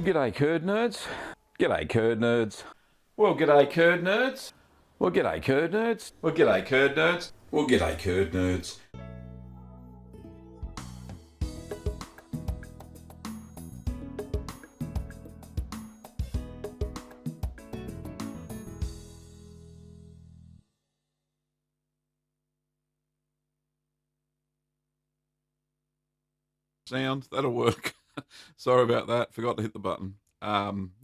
g'day curd nerds. G'day curd nerds. Well, g'day curd nerds. Well, g'day curd nerds. Well, g'day curd nerds. Well, g'day curd nerds. Sound, that'll work. Sorry about that, forgot to hit the button.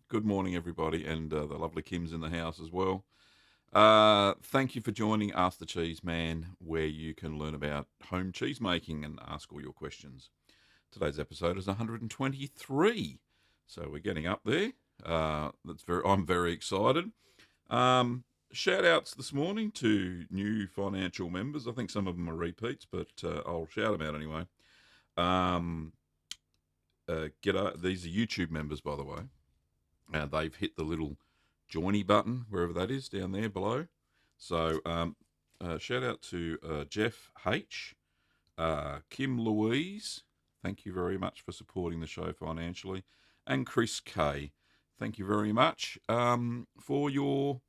Good morning everybody, and the lovely Kim's in the house as well. Thank you for joining Ask the Cheeseman, where you can learn about home cheese making and ask all your questions. Today's episode is 123, so we're getting up there. I'm very excited. Shout outs this morning to new financial members. I think some of them are repeats, but I'll shout them out anyway. These are YouTube members, by the way. They've hit the little joiny button, wherever that is, down there below. So shout out to Jeff H, Kim Louise, thank you very much for supporting the show financially, and Chris K, thank you very much for your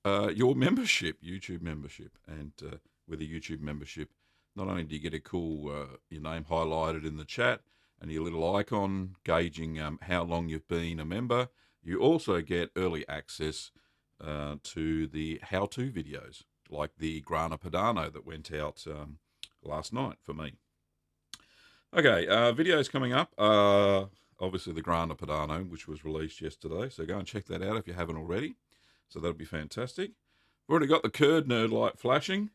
membership, YouTube membership. And with a YouTube membership, not only do you get a cool your name highlighted in the chat and your little icon gauging how long you've been a member, you also get early access to the how-to videos, like the Grana Padano that went out last night for me. Okay, videos coming up. Obviously the Grana Padano, which was released yesterday, so go and check that out if you haven't already. So that'll be fantastic. We've already got the curd nerd light flashing.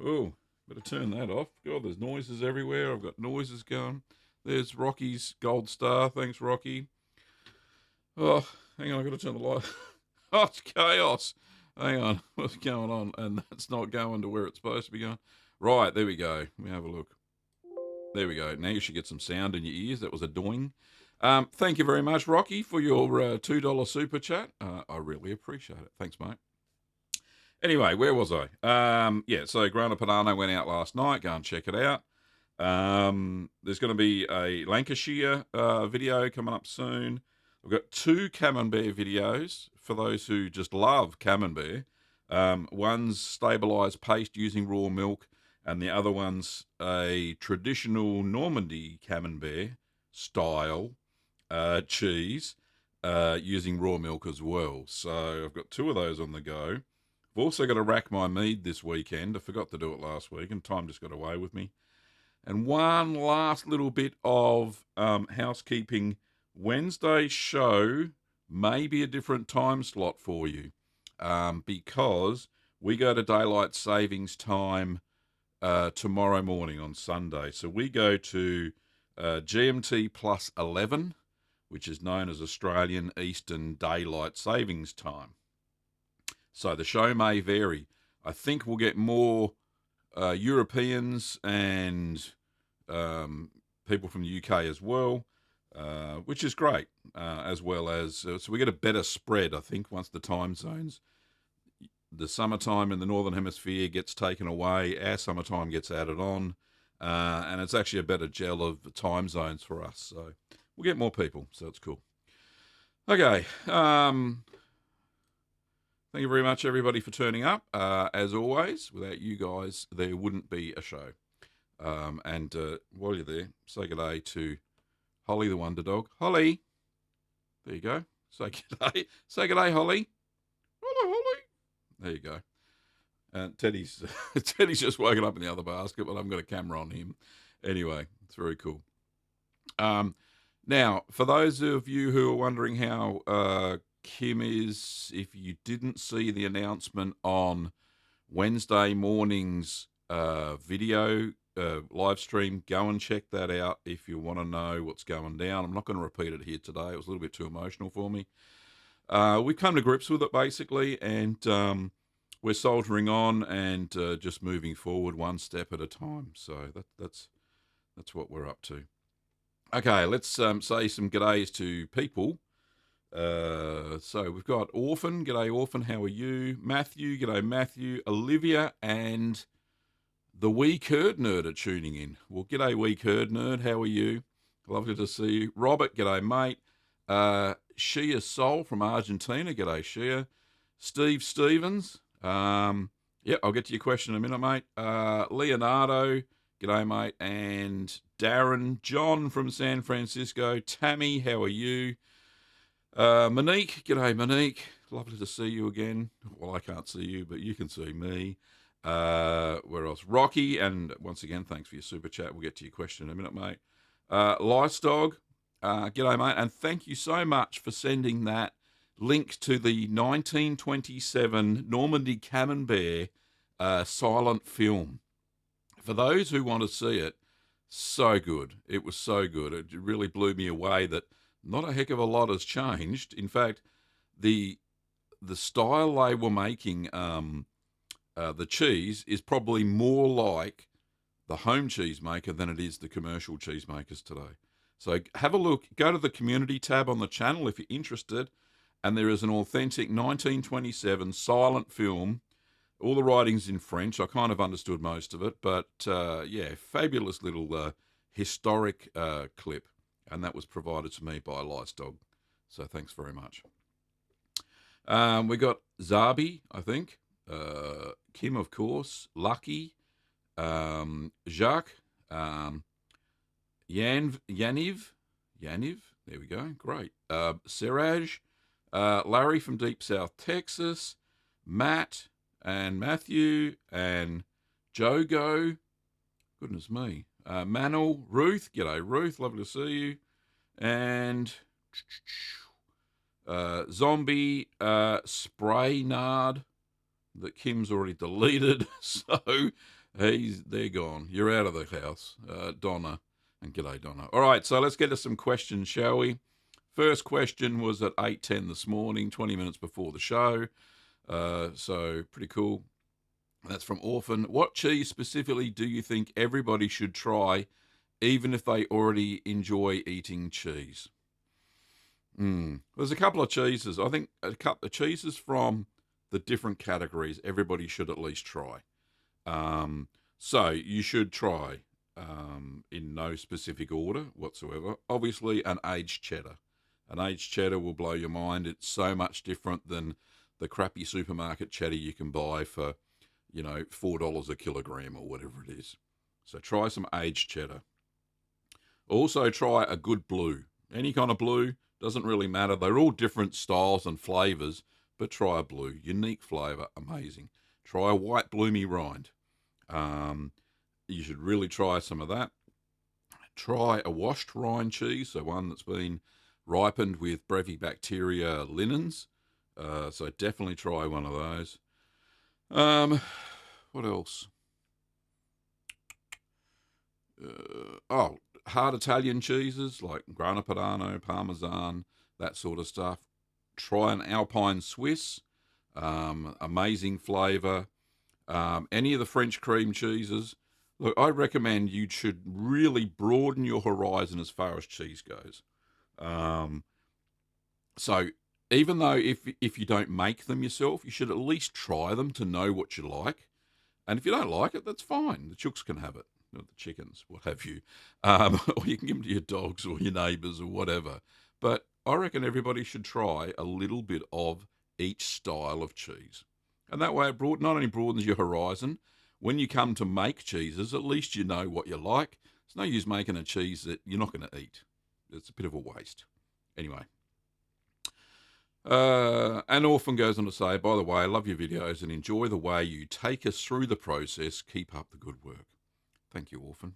Oh, better turn that off. God, there's noises everywhere. I've got noises going. There's Rocky's gold star. Thanks, Rocky. Oh, hang on. I've got to turn the light. Oh, it's chaos. Hang on. What's going on? And that's not going to where it's supposed to be going. Right, there we go. Let me have a look. There we go. Now you should get some sound in your ears. That was a doing. Thank you very much, Rocky, for your $2 super chat. I really appreciate it. Thanks, mate. Anyway, where was I? So Grana Padano went out last night. Go and check it out. There's going to be a Lancashire video coming up soon. We've got 2 Camembert videos for those who just love Camembert. One's stabilised paste using raw milk, and the other one's a traditional Normandy Camembert style cheese using raw milk as well. So I've got 2 of those on the go. I've also got to rack my mead this weekend. I forgot to do it last week, and time just got away with me. And one last little bit of housekeeping. Wednesday's show may be a different time slot for you because we go to daylight savings time tomorrow morning on Sunday. So we go to GMT plus 11, which is known as Australian Eastern Daylight Savings Time. So the show may vary. I think we'll get more Europeans and people from the UK as well, which is great, as well as, so we get a better spread, I think, once the time zones. The summertime in the Northern Hemisphere gets taken away, our summertime gets added on, and it's actually a better gel of time zones for us. So we'll get more people, so it's cool. Okay, thank you very much, everybody, for turning up. As always, without you guys, there wouldn't be a show. And while you're there, say good day to Holly the Wonder Dog. Holly! There you go. Say good day. Say good day, Holly. Hello, Holly. There you go. And Teddy's just woken up in the other basket, but I've got a camera on him. Anyway, it's very cool. Now, for those of you who are wondering how Kim is, if you didn't see the announcement on Wednesday morning's video live stream, go and check that out if you want to know what's going down. I'm not going to repeat it here today. It was a little bit too emotional for me. We've come to grips with it, basically, and we're soldiering on and just moving forward one step at a time. So that's what we're up to. Okay, let's say some g'days to people. So we've got Orphan. G'day, Orphan. How are you? Matthew. G'day, Matthew. Olivia and the wee curd nerd are tuning in. Well, g'day, wee curd nerd. How are you? Lovely to see you. Robert. G'day, mate. Shia Sol from Argentina. G'day, Shia. Steve Stevens. Yeah, I'll get to your question in a minute, mate. Leonardo. G'day, mate. And Darren. John from San Francisco. Tammy, how are you? Monique. G'day, Monique. Lovely to see you again. Well, I can't see you, but you can see me. Where else? Rocky. And once again, thanks for your super chat. We'll get to your question in a minute, mate. Lice Dog. G'day, mate, and thank you so much for sending that link to the 1927 Normandy Camembert silent film. For those who want to see it, so good. It was so good. It really blew me away that not a heck of a lot has changed. In fact, the style they were making the cheese is probably more like the home cheesemaker than it is the commercial cheesemakers today. So have a look. Go to the community tab on the channel if you're interested. And there is an authentic 1927 silent film. All the writing's in French. I kind of understood most of it. But, yeah, fabulous little historic clip. And that was provided to me by Lice Dog. So thanks very much. We got Zabi, I think. Kim, of course. Lucky. Jacques. Yaniv, there we go, great. Siraj, Larry from Deep South Texas, Matt and Matthew and Jogo, goodness me, Manel, Ruth, g'day Ruth, lovely to see you, and Zombie, Spraynard, that Kim's already deleted, so they're gone. You're out of the house, Donna. And g'day, Donna. All right, so let's get to some questions, shall we? First question was at 8:10 this morning, 20 minutes before the show. So pretty cool. That's from Orphan. What cheese specifically do you think everybody should try, even if they already enjoy eating cheese? There's a couple of cheeses. I think a couple of cheeses from the different categories everybody should at least try. So you should try, in no specific order whatsoever, obviously an aged cheddar. An aged cheddar will blow your mind. It's so much different than the crappy supermarket cheddar you can buy for, $4 a kilogram or whatever it is. So try some aged cheddar. Also try a good blue. Any kind of blue, doesn't really matter. They're all different styles and flavors, but try a blue. Unique flavor, amazing. Try a white bloomy rind. You should really try some of that. Try a washed rind cheese, so one that's been ripened with Brevibacteria linens. So definitely try one of those. What else? Hard Italian cheeses like Grana Padano, Parmesan, that sort of stuff. Try an Alpine Swiss. Amazing flavor. Any of the French cream cheeses. Look, I recommend you should really broaden your horizon as far as cheese goes. So even though if you don't make them yourself, you should at least try them to know what you like. And if you don't like it, that's fine. The chooks can have it, or the chickens, what have you. Or you can give them to your dogs or your neighbours or whatever. But I reckon everybody should try a little bit of each style of cheese. And that way it not only broadens your horizon, when you come to make cheeses, at least you know what you like. It's no use making a cheese that you're not going to eat. It's a bit of a waste. Anyway. And Orphan goes on to say, by the way, I love your videos and enjoy the way you take us through the process. Keep up the good work. Thank you, Orphan.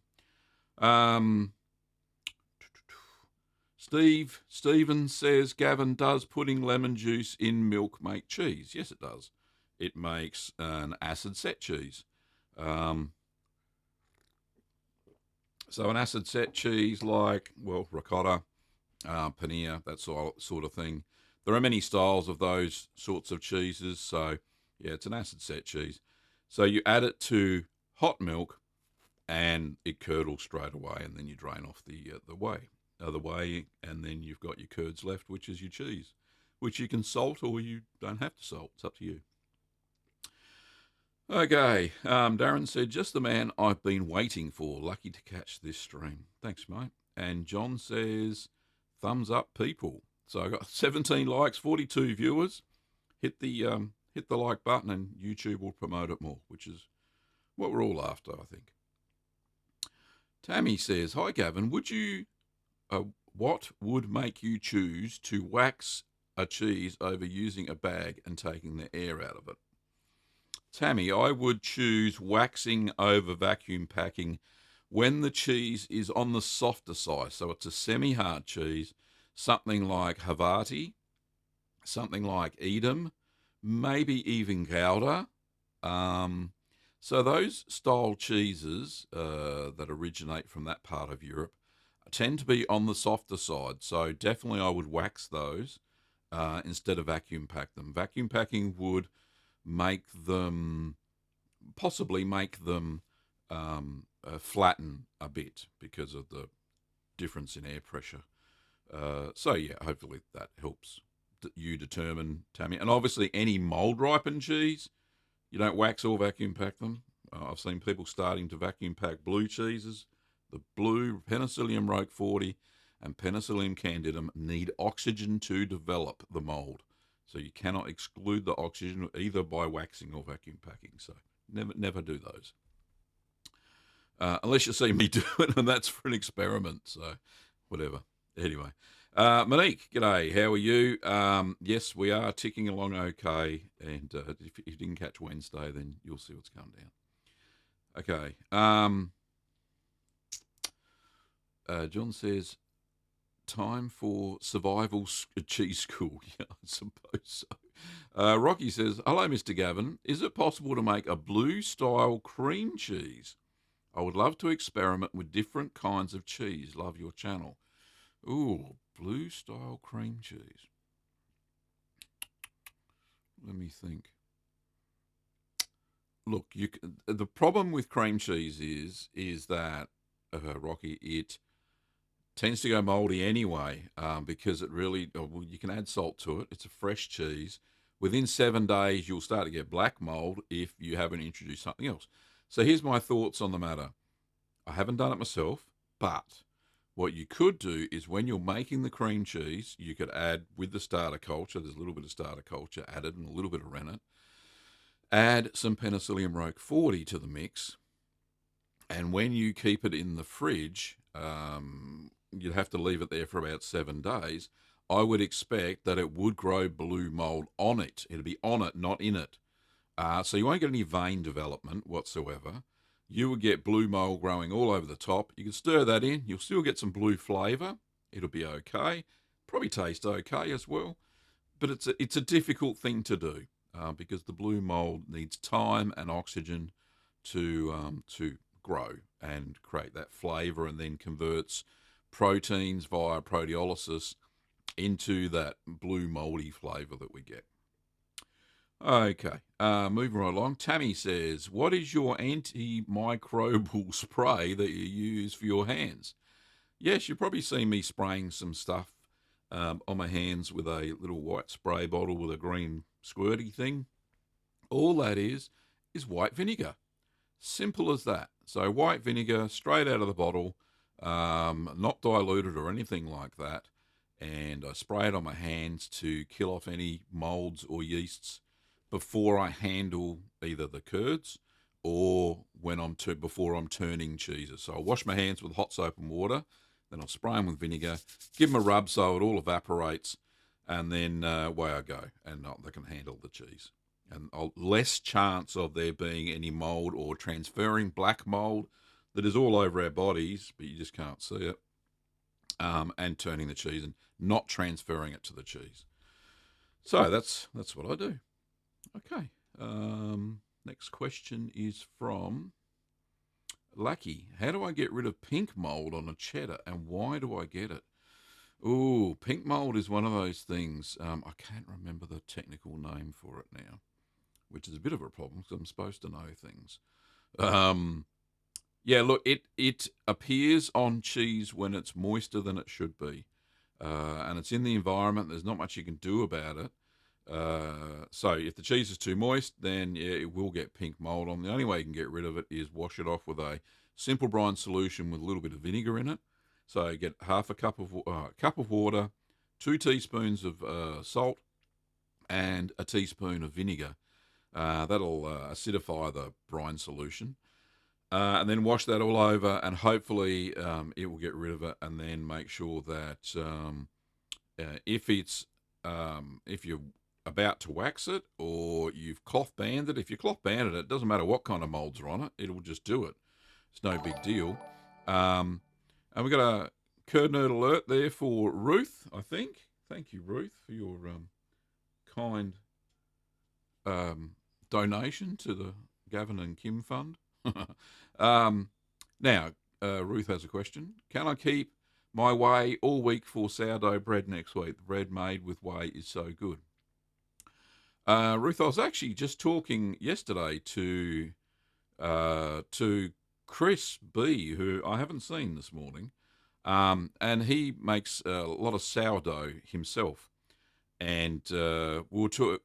Stephen says, Gavin, does putting lemon juice in milk make cheese? Yes, it does. It makes an acid set cheese. So an acid set cheese like, ricotta, paneer, that sort of thing. There are many styles of those sorts of cheeses. So, yeah, it's an acid set cheese. So you add it to hot milk and it curdles straight away, and then you drain off the whey, and then you've got your curds left, which is your cheese, which you can salt or you don't have to salt. It's up to you. Okay, Darren said, just the man I've been waiting for. Lucky to catch this stream. Thanks, mate. And John says, thumbs up, people. So I got 17 likes, 42 viewers. Hit the like button, and YouTube will promote it more, which is what we're all after, I think. Tammy says, "Hi Gavin, what would make you choose to wax a cheese over using a bag and taking the air out of it?" Tammy, I would choose waxing over vacuum packing when the cheese is on the softer side. So it's a semi-hard cheese, something like Havarti, something like Edam, maybe even Gouda. So those style cheeses that originate from that part of Europe tend to be on the softer side. So definitely I would wax those instead of vacuum pack them. Vacuum packing would possibly make them flatten a bit because of the difference in air pressure. So yeah, hopefully that helps you determine, Tammy. And obviously any mold ripened cheese, you don't wax or vacuum pack them. I've seen people starting to vacuum pack blue cheeses. The blue Penicillium roqueforti and Penicillium candidum need oxygen to develop the mold. So you cannot exclude the oxygen either by waxing or vacuum packing. So never do those. Unless you see me do it, and that's for an experiment. So whatever. Anyway. Monique, g'day. How are you? Yes, we are ticking along okay. And if you didn't catch Wednesday, then you'll see what's going down. Okay. John says, time for survival cheese school. Yeah, I suppose so. Rocky says, hello, Mr. Gavin. Is it possible to make a blue-style cream cheese? I would love to experiment with different kinds of cheese. Love your channel. Ooh, blue-style cream cheese. Let me think. Look, the problem with cream cheese is that, Rocky, it tends to go moldy anyway because it really, well, you can add salt to it. It's a fresh cheese. Within 7 days, you'll start to get black mold if you haven't introduced something else. So here's my thoughts on the matter. I haven't done it myself, but what you could do is when you're making the cream cheese, you could add with the starter culture, there's a little bit of starter culture added and a little bit of rennet, add some Penicillium roqueforti to the mix, and when you keep it in the fridge, you'd have to leave it there for about 7 days. I would expect that it would grow blue mold on it. It'll be on it, not in it. So you won't get any vein development whatsoever. You would get blue mold growing all over the top. You can stir that in. You'll still get some blue flavour. It'll be okay. Probably taste okay as well. But it's a difficult thing to do because the blue mold needs time and oxygen to grow and create that flavour, and then converts proteins via proteolysis into that blue moldy flavour that we get. Okay, moving right along. Tammy says, what is your antimicrobial spray that you use for your hands? Yes, you've probably seen me spraying some stuff on my hands with a little white spray bottle with a green squirty thing. All that is white vinegar. Simple as that. So white vinegar straight out of the bottle, not diluted or anything like that. And I spray it on my hands to kill off any molds or yeasts before I handle either the curds or before I'm turning cheeses. So I'll wash my hands with hot soap and water, then I'll spray them with vinegar, give them a rub so it all evaporates, and then away I go, and they can handle the cheese. And less chance of there being any mold or transferring black mold that is all over our bodies, but you just can't see it, and turning the cheese and not transferring it to the cheese. So that's what I do. Okay. Next question is from Lucky. How do I get rid of pink mold on a cheddar, and why do I get it? Ooh, pink mold is one of those things. I can't remember the technical name for it now, which is a bit of a problem because I'm supposed to know things. Yeah, look, it appears on cheese when it's moister than it should be, and it's in the environment. There's not much you can do about it. So if the cheese is too moist, then yeah, it will get pink mold on. The only way you can get rid of it is wash it off with a simple brine solution with a little bit of vinegar in it. So you get half a cup of water, 2 teaspoons of salt and a teaspoon of vinegar. That'll acidify the brine solution. And then wash that all over, and hopefully it will get rid of it. And then make sure that if you're about to wax it or you've cloth banded, if you cloth banded it, doesn't matter what kind of molds are on it, it will just do it. It's no big deal. And we've got a curd nerd alert there for Ruth, I think. Thank you, Ruth, for your kind donation to the Gavin and Kim Fund. Now, Ruth has a question. Can I keep my whey all week for sourdough bread next week? The bread made with whey is so good. Ruth, I was actually just talking yesterday to Chris B, who I haven't seen this morning, and he makes a lot of sourdough himself. And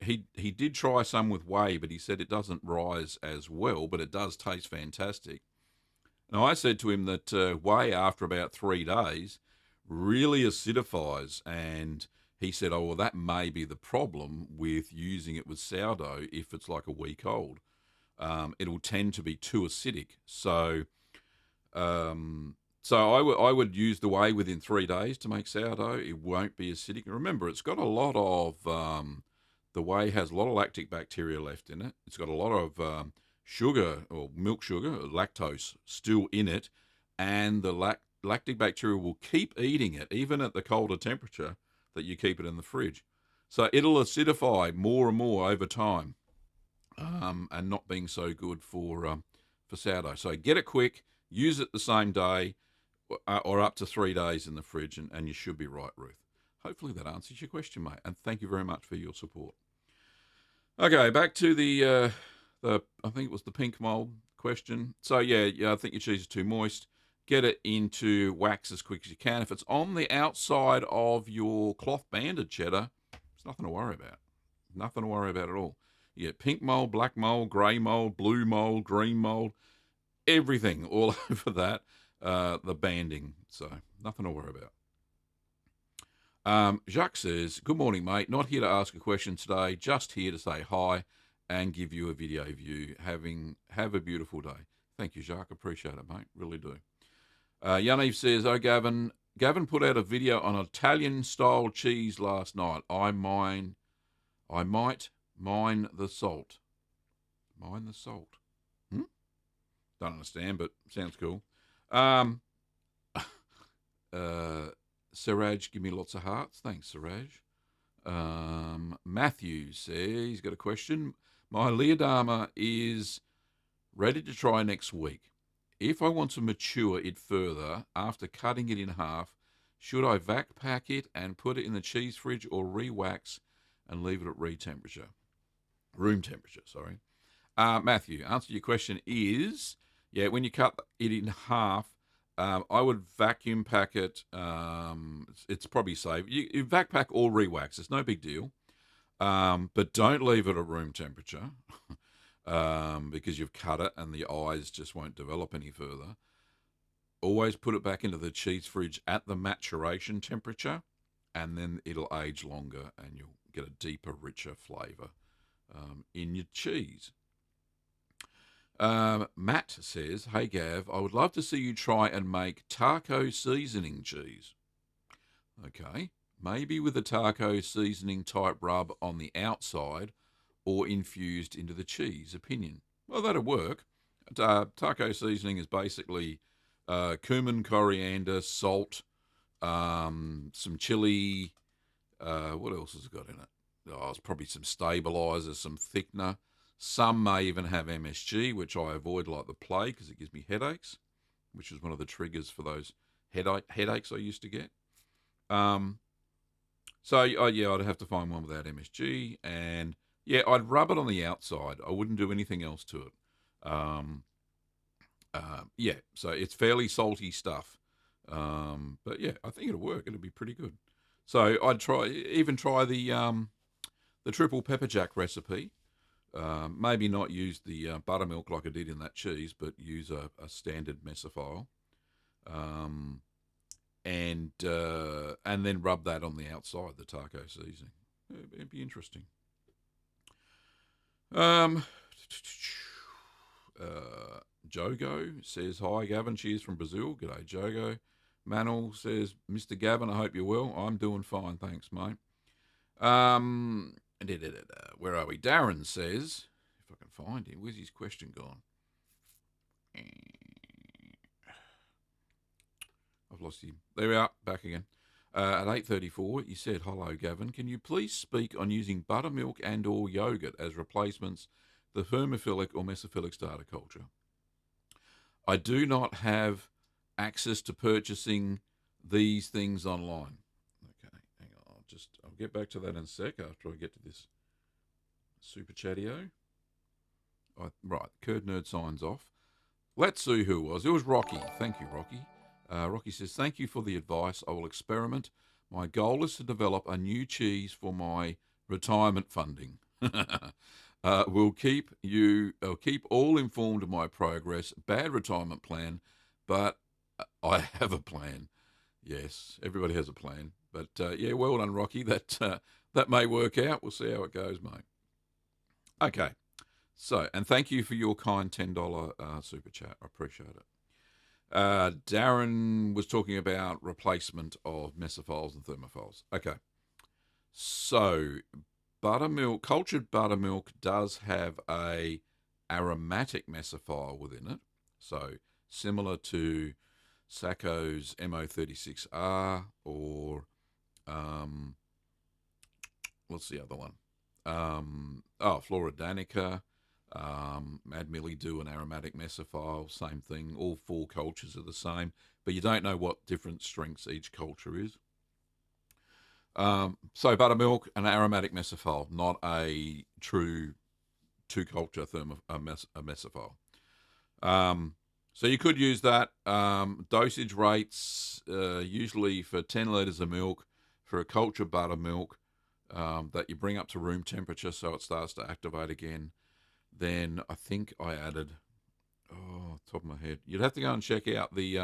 he did try some with whey, but he said it doesn't rise as well, but it does taste fantastic. Now, I said to him that whey, after about 3 days, really acidifies, and he said, oh, well, that may be the problem with using it with sourdough if it's like a week old. It'll tend to be too acidic. So I would use the whey within 3 days to make sourdough. It won't be acidic. Remember, it's got a lot of, the whey has a lot of lactic bacteria left in it. It's got a lot of sugar or milk sugar, or lactose, still in it. And the lactic bacteria will keep eating it, even at the colder temperature that you keep it in the fridge. So it'll acidify more and more over time, and not being so good for sourdough. So get it quick, use it the same day, or up to 3 days in the fridge, and you should be right, Ruth. Hopefully that answers your question, mate, and thank you very much for your support. Okay, back to the I think it was the pink mold question. So yeah, I think your cheese is too moist. Get it into wax as quick as you can. If it's on the outside of your cloth banded cheddar, it's nothing to worry about. Nothing to worry about at all. You get pink mold, black mold, grey mold, blue mold, green mold, everything all over that. The banding, so nothing to worry about. Jacques says, good morning, mate. Not here to ask a question today, just here to say hi and give you a video view. Have a beautiful day. Thank you, Jacques. Appreciate it, mate. Really do. Yaniv says, oh, Gavin put out a video on Italian-style cheese last night. I might mine the salt. Mine the salt. Don't understand, but sounds cool. Siraj, give me lots of hearts. Thanks, Siraj. Matthew says, he's got a question. My Leodama is ready to try next week. If I want to mature it further after cutting it in half, should I vac pack it and put it in the cheese fridge or re-wax and leave it at room temperature? Matthew, answer to your question is, yeah, when you cut it in half, I would vacuum pack it. It's probably safe. You vac pack or re-wax. It's no big deal. But don't leave it at room temperature because you've cut it and the eyes just won't develop any further. Always put it back into the cheese fridge at the maturation temperature, and then it'll age longer and you'll get a deeper, richer flavour in your cheese. Matt says, hey Gav, I would love to see you try and make taco seasoning cheese. Okay, maybe with a taco seasoning type rub on the outside or infused into the cheese. Opinion. Well, that'll work. Taco seasoning is basically cumin, coriander, salt, some chili. What else has it got in it? Oh, it's probably some stabilizer, some thickener. Some may even have MSG, which I avoid like the plague because it gives me headaches, which is one of the triggers for those headaches I used to get. I'd have to find one without MSG, and yeah, I'd rub it on the outside. I wouldn't do anything else to it. So it's fairly salty stuff. But yeah, I think it'll work. It'll be pretty good. So I'd try the triple pepper jack recipe. Maybe not use the buttermilk like I did in that cheese, but use a standard mesophile. and then rub that on the outside, the taco seasoning. It'd be interesting. Jogo says, hi, Gavin. Cheers from Brazil. G'day, Jogo. Manel says, Mr. Gavin, I hope you're well. I'm doing fine, thanks, mate. Where are we? Darren says, if I can find him, where's his question gone? I've lost him. There we are, back again. At 8:34, he said, hello, Gavin. Can you please speak on using buttermilk and or yogurt as replacements for thermophilic or mesophilic starter culture? I do not have access to purchasing these things online. Okay, hang on. I'll get back to that in a sec after I get to this super chatio. Right, Curd Nerd signs off. Let's see who it was. It was Rocky. Thank you, Rocky. Rocky says, thank you for the advice. I will experiment. My goal is to develop a new cheese for my retirement funding. I'll keep all informed of my progress. Bad retirement plan, but I have a plan. Yes, everybody has a plan. But yeah, well done, Rocky. That may work out. We'll see how it goes, mate. Okay. So, and thank you for your kind $10 super chat. I appreciate it. Darren was talking about replacement of mesophiles and thermophiles. Okay. So, cultured buttermilk does have a aromatic mesophile within it. So, similar to Sacco's MO36R or, what's the other one? Flora Danica. Mad Millie do an aromatic mesophile, same thing. All four cultures are the same, but you don't know what different strengths each culture is. So buttermilk, an aromatic mesophile, not a true two-culture mesophile. So you could use that. Dosage rates, usually for 10 litres of milk, for a culture buttermilk, that you bring up to room temperature so it starts to activate again. Then I think I added, top of my head, you'd have to go and check out the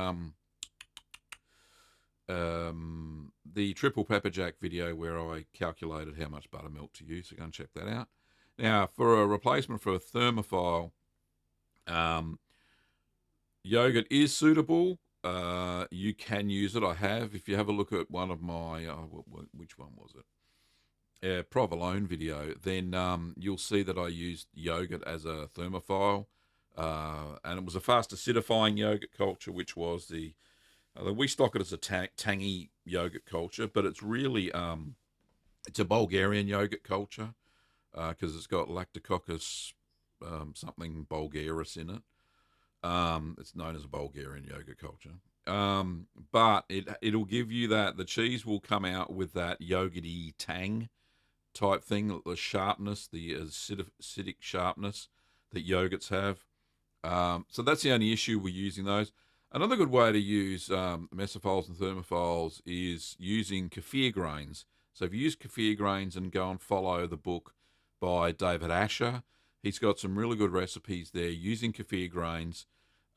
triple pepper jack video where I calculated how much buttermilk to use. So go and check that out. Now, for a replacement for a thermophile, yogurt is suitable. You can use it. I have. If you have a look at one of my, which one was it? Provolone video, then you'll see that I used yogurt as a thermophile, and it was a fast acidifying yogurt culture, which was we stock it as a tangy yogurt culture, but it's really it's a Bulgarian yogurt culture because it's got Lactococcus something bulgaris in it. It's known as a Bulgarian yogurt culture. But it'll give you that the cheese will come out with that yogurty tang type thing, the sharpness, the acidic sharpness that yogurts have. So that's the only issue with using those. Another good way to use mesophiles and thermophiles is using kefir grains. So if you use kefir grains and go and follow the book by David Asher, he's got some really good recipes there using kefir grains.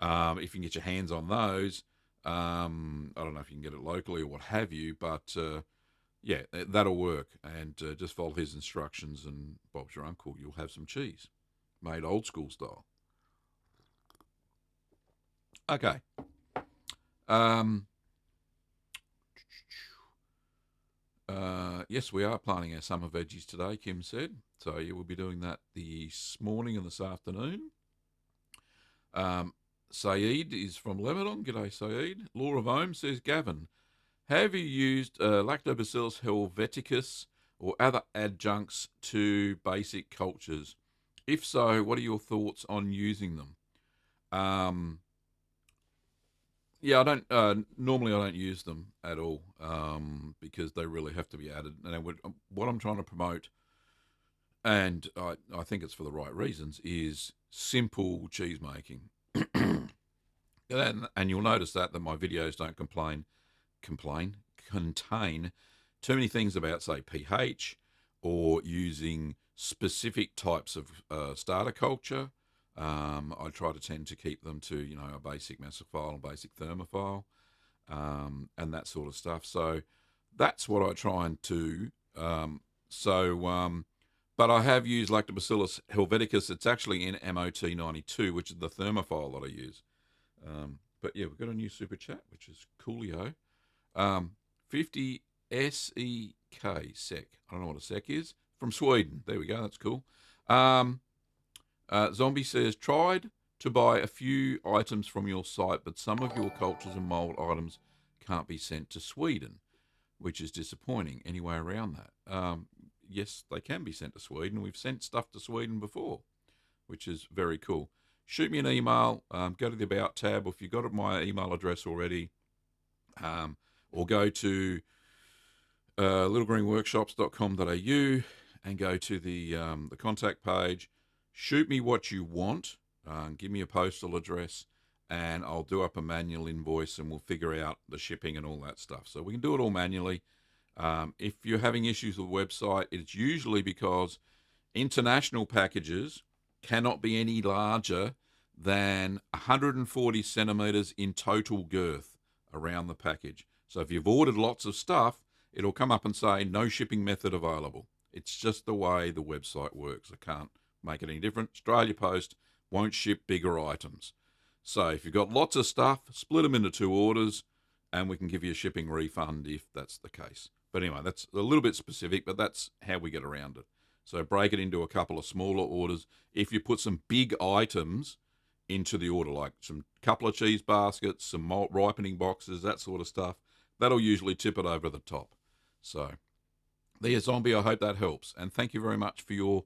If you can get your hands on those, I don't know if you can get it locally or what have you, but yeah, that'll work. And just follow his instructions and Bob's your uncle. You'll have some cheese made old school style. Okay. Yes, we are planting our summer veggies today, Kim said. So you will be doing that this morning and this afternoon. Saeed is from Lebanon. G'day, Saeed. Laura of Ohm says, Gavin, have you used Lactobacillus helveticus or other adjuncts to basic cultures? If so, what are your thoughts on using them? Yeah, I don't. Normally, I don't use them at all because they really have to be added. And what I'm trying to promote, and I think it's for the right reasons, is simple cheese making. And you'll notice that my videos don't contain too many things about, say, pH or using specific types of starter culture. I try to tend to keep them to, a basic mesophile and basic thermophile. and that sort of stuff. So that's what I try and do. But I have used Lactobacillus helveticus. It's actually in MOT 92, which is the thermophile that I use. But yeah, we've got a new super chat, which is coolio. 50 SEK, SEK. I don't know what a SEK is. From Sweden. There we go. That's cool. Zombie says, tried to buy a few items from your site, but some of your cultures and mold items can't be sent to Sweden, which is disappointing. Any way around that? Yes, they can be sent to Sweden. We've sent stuff to Sweden before, which is very cool. Shoot me an email. Go to the About tab, or if you've got my email address already, or go to littlegreenworkshops.com.au and go to the contact page. Shoot me what you want. Give me a postal address, and I'll do up a manual invoice, and we'll figure out the shipping and all that stuff. So we can do it all manually. If you're having issues with the website, it's usually because international packages cannot be any larger than 140 centimeters in total girth around the package. So if you've ordered lots of stuff, it'll come up and say no shipping method available. It's just the way the website works. I can't make it any different. Australia Post won't ship bigger items. So if you've got lots of stuff, split them into 2 orders, and we can give you a shipping refund if that's the case. But anyway, that's a little bit specific, but that's how we get around it. So break it into a couple of smaller orders. If you put some big items into the order, like some couple of cheese baskets, some malt ripening boxes, that sort of stuff, that'll usually tip it over the top. So there, Zombie, I hope that helps. And thank you very much for your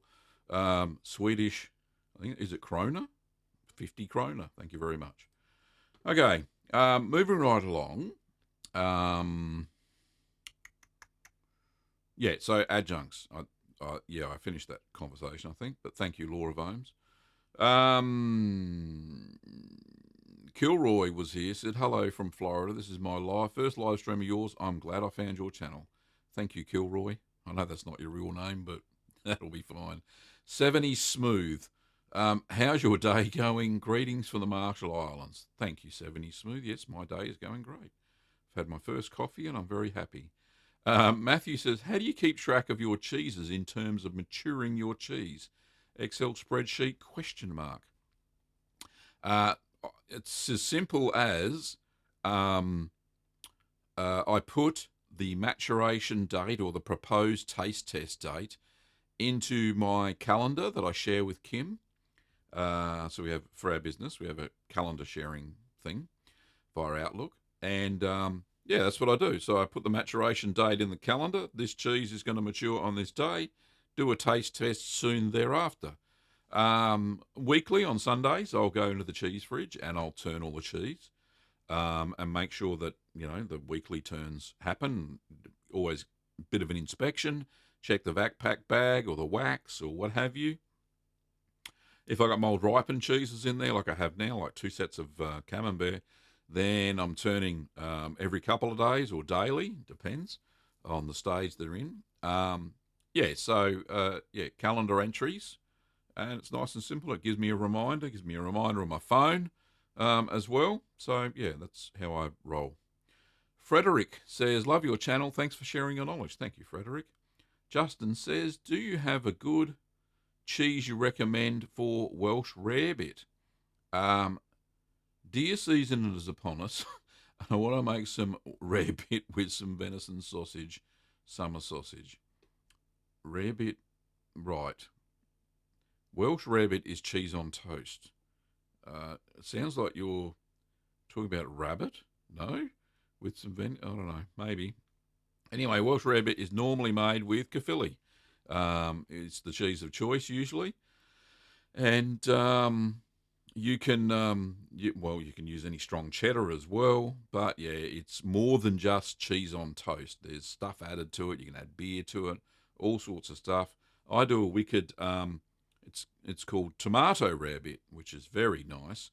Swedish, I think, is it krona? 50 krona. Thank you very much. Okay, moving right along. Yeah, so adjuncts. I finished that conversation, I think. But thank you, Laura Vomes. Kilroy was here, said, hello from Florida. This is my first live stream of yours. I'm glad I found your channel. Thank you, Kilroy. I know that's not your real name, but that'll be fine. 70 Smooth. How's your day going? Greetings from the Marshall Islands. Thank you, 70 Smooth. Yes, my day is going great. I've had my first coffee and I'm very happy. Matthew says, how do you keep track of your cheeses in terms of maturing your cheese? Excel spreadsheet, ? It's as simple as I put the maturation date or the proposed taste test date into my calendar that I share with Kim. So we have, for our business, we have a calendar sharing thing via Outlook. And yeah, that's what I do. So I put the maturation date in the calendar. This cheese is going to mature on this day. Do a taste test soon thereafter. Weekly on Sundays, I'll go into the cheese fridge and I'll turn all the cheese and make sure that, the weekly turns happen. Always a bit of an inspection. Check the vac pack bag or the wax or what have you. If I got mold ripened cheeses in there, like I have now, like 2 sets of camembert, then I'm turning every couple of days or daily, depends on the stage they're in. Calendar entries, and it's nice and simple. It gives me a reminder. On my phone as well. So, yeah, that's how I roll. Frederick says, love your channel. Thanks for sharing your knowledge. Thank you, Frederick. Justin says, do you have a good cheese you recommend for Welsh rarebit? Deer season is upon us, and I want to make some rarebit with some venison sausage, summer sausage. Rarebit, right. Welsh rarebit is cheese on toast. It sounds like you're talking about rabbit, no? With some I don't know, maybe. Anyway, Welsh rarebit is normally made with Caerphilly. It's the cheese of choice usually, and you can you can use any strong cheddar as well. But yeah, it's more than just cheese on toast. There's stuff added to it. You can add beer to it, all sorts of stuff. I do a wicked. It's called tomato rarebit, which is very nice.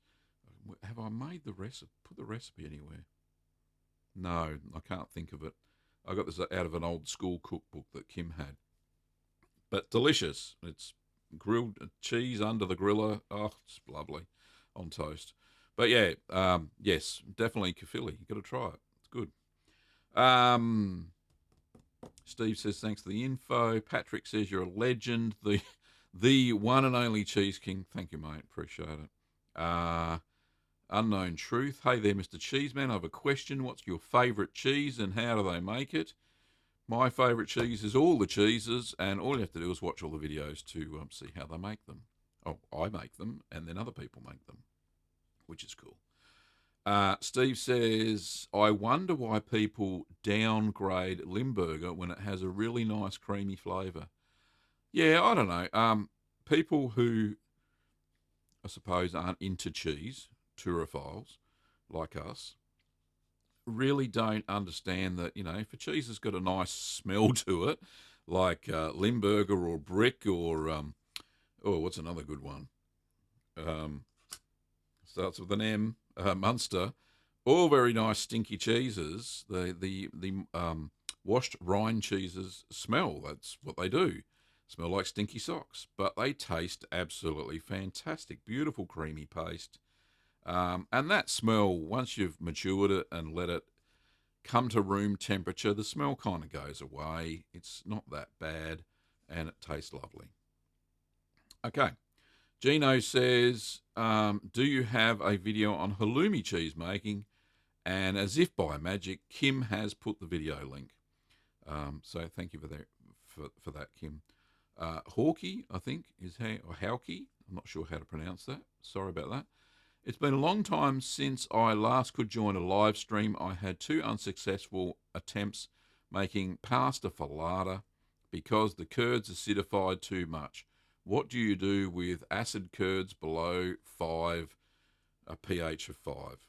Have I made the recipe? Put the recipe anywhere? No, I can't think of it. I got this out of an old school cookbook that Kim had. But delicious. It's grilled cheese under the griller. Oh, it's lovely on toast. But yeah, yes, definitely Caerphilly. You've got to try it. good. Steve says, thanks for the info. Patrick says, you're a legend. The one and only Cheese King. Thank you, mate. Appreciate it. Unknown Truth. Hey there, Mr. Cheeseman. I have a question. What's your favourite cheese and how do they make it? My favourite cheese is all the cheeses, and all you have to do is watch all the videos to see how they make them. Oh, I make them, and then other people make them, which is cool. Steve says, I wonder why people downgrade Limburger when it has a really nice creamy flavour. Yeah, I don't know. People who, I suppose, aren't into cheese, tourophiles, like us, really don't understand that, if a cheese has got a nice smell to it, like Limburger or Brick or, what's another good one? Starts with an M, Munster, all very nice stinky cheeses. The washed rind cheeses smell. That's what they do. Smell like stinky socks, but they taste absolutely fantastic. Beautiful creamy paste. And that smell, once you've matured it and let it come to room temperature, the smell kind of goes away. It's not that bad, and it tastes lovely. Okay. Gino says, do you have a video on halloumi cheese making? And as if by magic, Kim has put the video link. So thank you for that, Kim. Hawkey, I think, or Houkie. I'm not sure how to pronounce that. Sorry about that. It's been a long time since I last could join a live stream. I had 2 unsuccessful attempts making pasta filata because the curds acidified too much. What do you do with acid curds below 5, a pH of 5?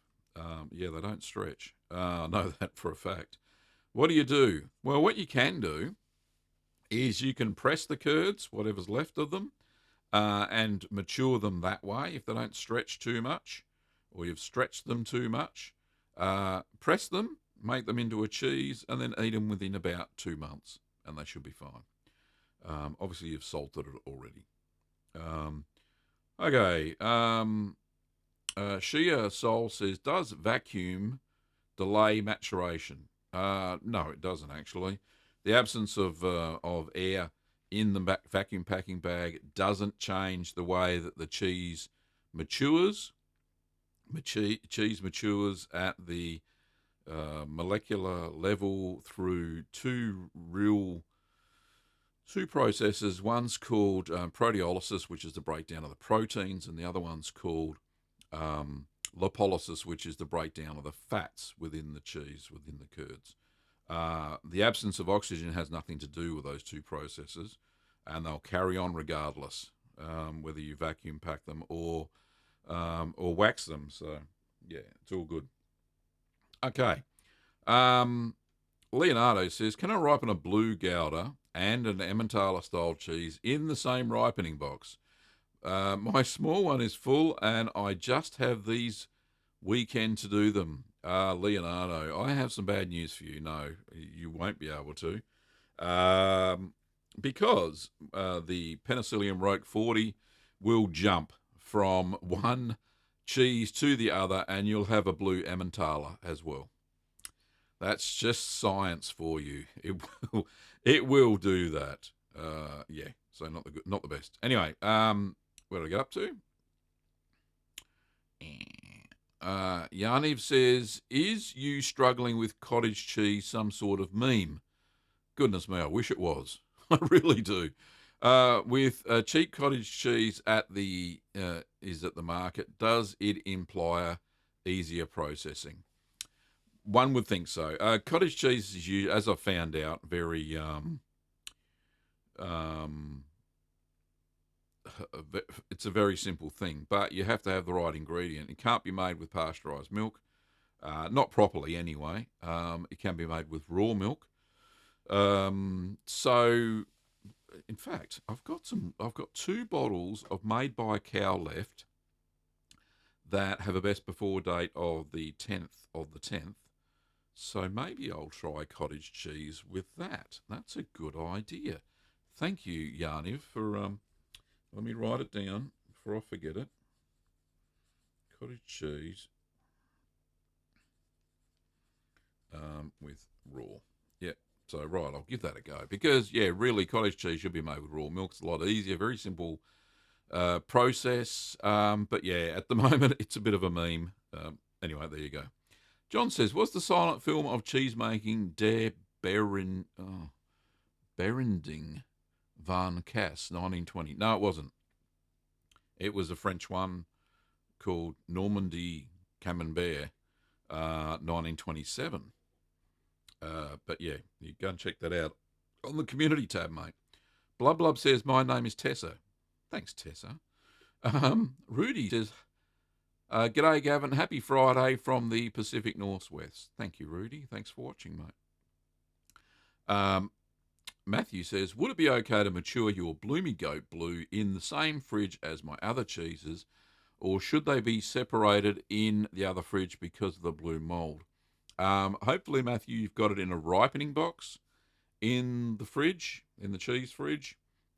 Yeah, they don't stretch. I know that for a fact. What do you do? Well, what you can do is you can press the curds, whatever's left of them, and mature them that way if they don't stretch too much or you've stretched them too much. Press them, make them into a cheese, and then eat them within about 2 months, and they should be fine. Obviously, you've salted it already. Okay. Shia Soul says, does vacuum delay maturation? No, it doesn't actually. The absence of air in the vacuum packing bag doesn't change the way that the cheese matures. Cheese matures at the molecular level through two processes. One's called proteolysis, which is the breakdown of the proteins, and the other one's called lipolysis, which is the breakdown of the fats within the cheese, within the curds. The absence of oxygen has nothing to do with those 2 processes, and they'll carry on regardless, whether you vacuum pack them or wax them. So, yeah, it's all good. Okay. Leonardo says, can I ripen a blue Gouda and an Emmentaler style cheese in the same ripening box? My small one is full, and I just have these weekend to do them. Leonardo, I have some bad news for you. No, you won't be able to. Because the Penicillium Roque 40 will jump from one cheese to the other, and you'll have a blue Emmentaler as well. That's just science for you. It will do that. Yeah, so not the best. Anyway, where did I get up to? Yaniv says, is you struggling with cottage cheese some sort of meme? Goodness me, I wish it was. I really do. With cheap cottage cheese is at the market, does it imply easier processing? One would think so. Cottage cheese is, as I found out, very it's a very simple thing, but you have to have the right ingredient. It can't be made with pasteurized milk, not properly anyway. It can be made with raw milk. So, in fact, I've got 2 bottles of Made by a Cow left that have a best before date of the 10th of the 10th. So maybe I'll try cottage cheese with that. That's a good idea. Thank you, Yaniv, for let me write it down before I forget it. Cottage cheese with raw. Yeah. So, right, I'll give that a go. Because, yeah, really, cottage cheese should be made with raw milk. It's a lot easier, very simple process. But, yeah, at the moment, it's a bit of a meme. Anyway, there you go. John says, was the silent film of cheese making Der Berending van Cass, 1920? No, it wasn't. It was a French one called Normandy Camembert, 1927. But yeah, you go and check that out on the community tab, mate. Blub Blub says, my name is Tessa. Thanks, Tessa. Rudy says, g'day, Gavin. Happy Friday from the Pacific Northwest. Thank you, Rudy. Thanks for watching, mate. Matthew says, would it be okay to mature your Bloomy Goat Blue in the same fridge as my other cheeses, or should they be separated in the other fridge because of the blue mould? Hopefully, Matthew, you've got it in a ripening box in the fridge, in the cheese fridge,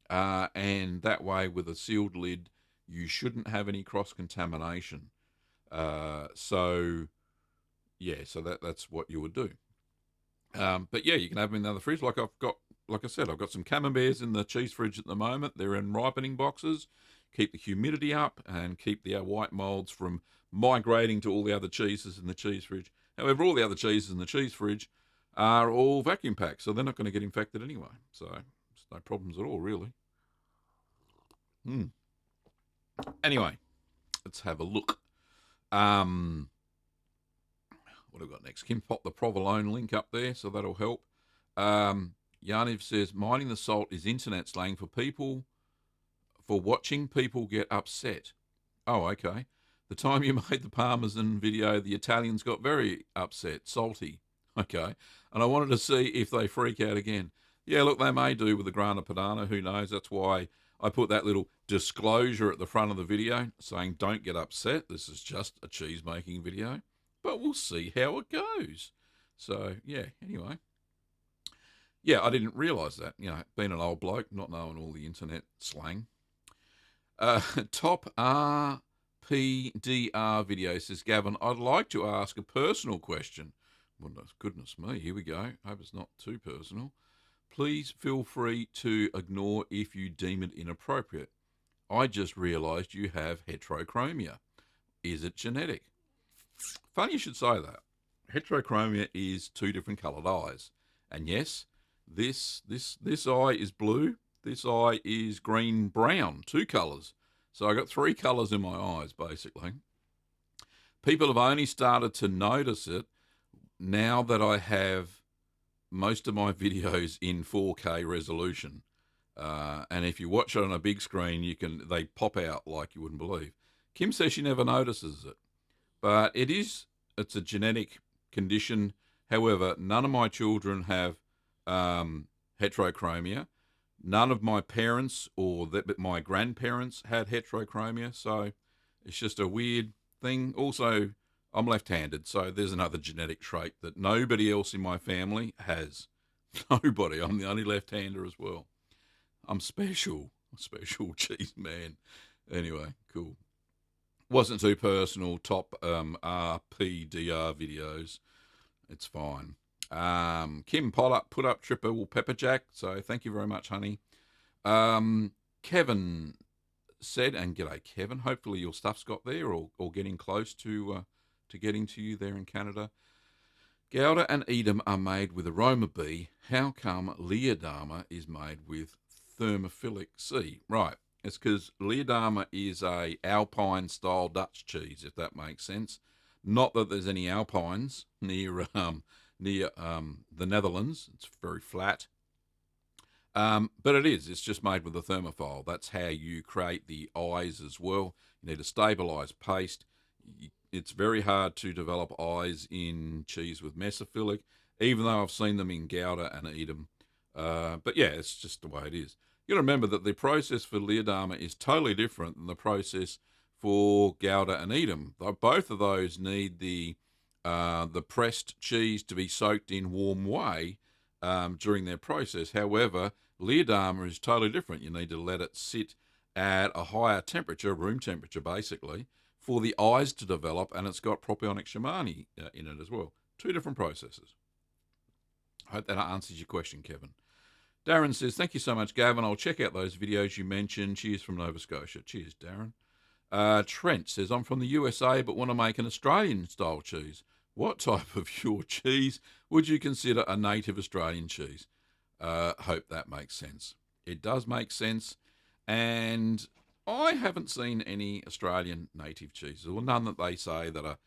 and that way with a sealed lid, you shouldn't have any cross-contamination. So that's what you would do. But yeah, you can have them in the other fridge. Like I said, I've got some camemberts in the cheese fridge at the moment. They're in ripening boxes. Keep the humidity up and keep the white moulds from migrating to all the other cheeses in the cheese fridge. However, all the other cheeses in the cheese fridge are all vacuum packed, so they're not going to get infected anyway. So it's no problems at all, really. Anyway, let's have a look. What have we got next? Kim popped the provolone link up there, so that'll help. Yaniv says, mining the salt is internet slang for watching people get upset. Oh, okay. The time you made the Parmesan video, the Italians got very upset, salty. Okay. And I wanted to see if they freak out again. Yeah, look, they may do with the Grana Padano. Who knows? That's why I put that little disclosure at the front of the video saying don't get upset. This is just a cheese making video. But we'll see how it goes. So, yeah, anyway. Yeah, I didn't realise that. You know, being an old bloke, not knowing all the internet slang. Top RPDR video says, Gavin, I'd like to ask a personal question. Well, goodness me, here we go. Hope it's not too personal. Please feel free to ignore if you deem it inappropriate. I just realised you have heterochromia. Is it genetic? Funny you should say that. Heterochromia is two different coloured eyes. And yes, this eye is blue. This eye is green-brown, two colours. So I got three colours in my eyes, basically. People have only started to notice it now that I have most of my videos in 4K resolution. And if you watch it on a big screen, they pop out like you wouldn't believe. Kim says she never notices it. But it's a genetic condition. However, none of my children have heterochromia. None of my parents or my grandparents had heterochromia, so it's just a weird thing. Also, I'm left-handed, so there's another genetic trait that nobody else in my family has. Nobody. I'm the only left-hander as well. I'm special. A special cheese man. Anyway, cool. Wasn't too personal. Top RPDR videos. It's fine. Kim put up triple pepper jack, so thank you very much, honey. Kevin said, and g'day, Kevin. Hopefully your stuff's got there or getting close to getting to you there in Canada. Gouda and Edam are made with aroma B. How come Leerdama is made with thermophilic C? Right. It's because Leerdama is a Alpine-style Dutch cheese, if that makes sense. Not that there's any Alpines near the Netherlands. It's very flat. But it is. It's just made with a thermophile. That's how you create the eyes as well. You need a stabilised paste. It's very hard to develop eyes in cheese with mesophilic, even though I've seen them in Gouda and Edam. But yeah, it's just the way it is. You got to remember that the process for Leerdama is totally different than the process for Gouda and Edam. Both of those need the pressed cheese to be soaked in warm whey during their process. However, Leerdama is totally different. You need to let it sit at a higher temperature, room temperature basically, for the eyes to develop, and it's got propionic shamani in it as well. Two different processes. I hope that answers your question, Kevin. Darren says, thank you so much, Gavin. I'll check out those videos you mentioned. Cheers from Nova Scotia. Cheers, Darren. Trent says, I'm from the USA but want to make an Australian-style cheese. What type of your cheese would you consider a native Australian cheese? Hope that makes sense. It does make sense. And I haven't seen any Australian native cheeses, or none that they say that are,